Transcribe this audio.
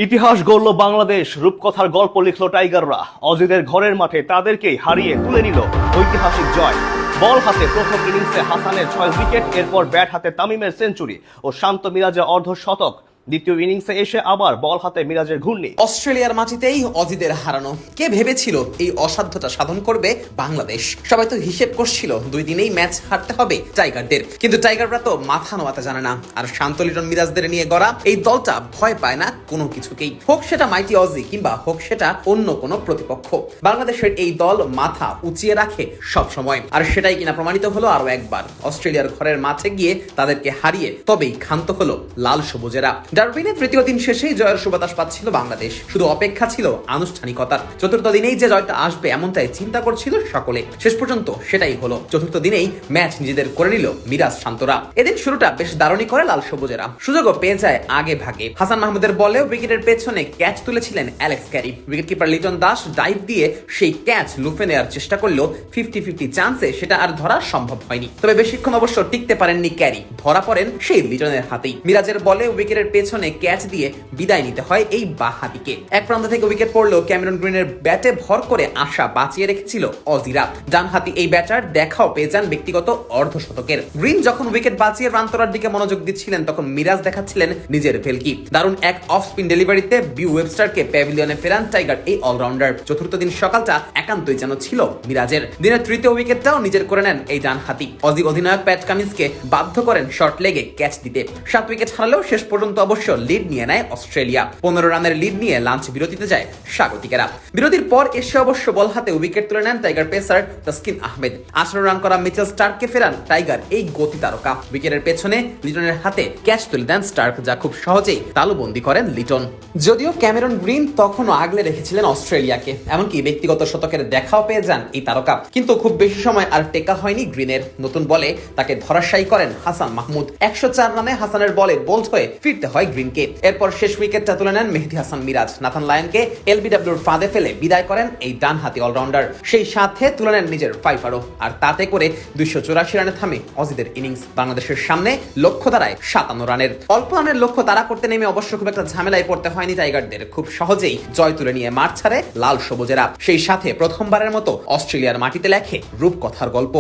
ইতিহাস গড়ল বাংলাদেশ, রূপকথার গল্প লিখল টাইগাররা। অজিদের ঘরের মাঠে তাদেরকেই হারিয়ে তুলে নিল ঐতিহাসিক জয়। বল হাতে প্রথম ইনিংসে হাসানের 6 উইকেট, এরপর ব্যাট হাতে তামিমের সেঞ্চুরি ও শান্ত মিরাজের অর্ধশতক। দ্বিতীয় ইনিংসে এসে আবার বল হাতে মিরাজের ঘূর্ণি। অস্ট্রেলিয়ার মাটিতেই অজিদের হারানো। কে ভেবেছিল এই অসাধ্যটা সাধন করবে বাংলাদেশ? সবাই তো হিসেব করছিল 2 দিনেই ম্যাচ হারতে হবে টাইগারদের, কিন্তু টাইগাররা তো মাথা নোয়াতে জানে না। আর শান্ত লিটন মিরাজদের নিয়ে গড়া এই দলটা ভয় পায় না কোনো কিছুকেই, হোক সেটা মাইটি অজি কিংবা হোক সেটা অন্য কোনো প্রতিপক্ষ। বাংলাদেশের এই দল মাথা উঁচিয়ে রাখে সব সময়, আর সেটাই কিনা প্রমাণিত হলো আরো একবার। অস্ট্রেলিয়ার ঘরের মাঠে গিয়ে তাদেরকে হারিয়ে তবেই ক্ষান্ত হলো লাল সবুজেরা। ডারউইনে তৃতীয় দিন শেষেই জয়ের সুবাতাস পাচ্ছিল বাংলাদেশ, শুধু অপেক্ষা ছিল আনুষ্ঠানিকতার। চতুর্থ দিনেই যে জয়টা আসবে এমনটাই চিন্তা করছিল সকলে, শেষ পর্যন্ত সেটাই হলো। চতুর্থ দিনেই ম্যাচ নিজেদের করে নিল মিরাজ শান্তরা। এদিন শুরুটা বেশ দারুণই করে লাল সবুজেরা, সুযোগও পেয়ে যায় আগে ভাগে। হাসান মাহমুদের বলেও উইকেটের পেছনে ক্যাচ তুলেছিলেন Alex Carey. Wicketkeeper Liton Das dive দিয়ে সেই ক্যাচ লুফে নেওয়ার চেষ্টা করলেও 50-50 চান্সে সেটা আর ধরা সম্ভব হয়নি। তবে বেশিক্ষণ অবশ্য টিকতে পারেননি ক্যারি, ধরা পড়েন সেই লিটনের হাতেই। মিরাজের বলে উইকেটের পেছনে ক্যাচ দিয়ে বিদায় নিতে হয় এই বাঁহাতিকে। এক প্রান্ত থেকে উইকেট পড়লেও ক্যামেরন গ্রিনের ব্যাটে ভর করে আশা বাঁচিয়ে রেখেছিল অজিরা। ডানহাতি এই ব্যাটার দেখাও পেয়ে যান ব্যক্তিগত অর্ধশতকের। গ্রিন যখন উইকেট বাঁচিয়ে রান তোলার দিকে মনোযোগ দিচ্ছিলেন, তখন মিরাজ দেখাচ্ছিলেন নিজের ভেলকি। দারুণ এক অফ স্পিন ডেলিভারিতে বিউ ওয়েবস্টারকে প্যাভিলিয়নে ফেরান টাইগার এই অলরাউন্ডার। চতুর্থ দিন সকালটা একান্তই যেন ছিল মিরাজের। দিনের তৃতীয় উইকেটটাও নিজের করে নেন এই ডানহাতি। অজি অধিনায়ক প্যাট কামিন্সকে বাধ্য করেন শর্ট লেগে ক্যাচ দিতে। 7 উইকেট হারালেও শেষ পর্যন্ত অবশ্য লিড নিয়ে নেয় অস্ট্রেলিয়া। 15 রানের লিড নিয়ে লাঞ্চ বিরতিতে যায় স্বাগতিকেরা। বিরতির পর এসে অবশ্য বল হাতে উইকেট তুলে নেন tiger pacer Taskin Ahmed. 18 run করা মিচেল স্টার্ককে ফেরান টাইগার এই গতি তারকা। উইকেটের পেছনে লিটনের হাতে ক্যাচ তুলে দেন স্টার্ক, যা খুব সহজেই তালুবন্দী করেন লিটন। যদিও ক্যামেরন গ্রিন তখনও আগলে রেখেছিলেন অস্ট্রেলিয়াকে, এমনকি ব্যক্তিগত শতকের দেখাও পেয়ে যান এই তারকা, কিন্তু খুব বেশি সময় আর টেকা হয়নি গ্রিনের। নতুন বলে তাকে ধরাশায়ী করেন হাসান মাহমুদ। 104 রানে হাসানের বলে বোল্ড হয়ে ফিরতে হয় গ্রিনকে। এরপর শেষ উইকেটটা তুলে নেন মেহেদী হাসান মিরাজ। নাথান লায়নকে এলবিডব্লিউর ফাঁদে ফেলে বিদায় করেন এই ডানহাতি অলরাউন্ডার। সেই সাথে তুলে নেন নিজের 5 আর তাতে করে 284 রানে থামে অজিদের ইনিংস। বাংলাদেশের সামনে লক্ষ্য দাঁড়ায় 57 রানের। অল্প রানের লক্ষ্য তারা করতে নেমে অবশ্য খুব একটা ঝামেলায় পড়তে হয়নি টাইগারদের। খুব সহজেই জয় তুলে নিয়ে মাঠ ছাড়ে লাল সবুজেরা। সেই সাথে প্রথমবারের মতো অস্ট্রেলিয়ার মাটিতে লেখে রূপকথার গল্প।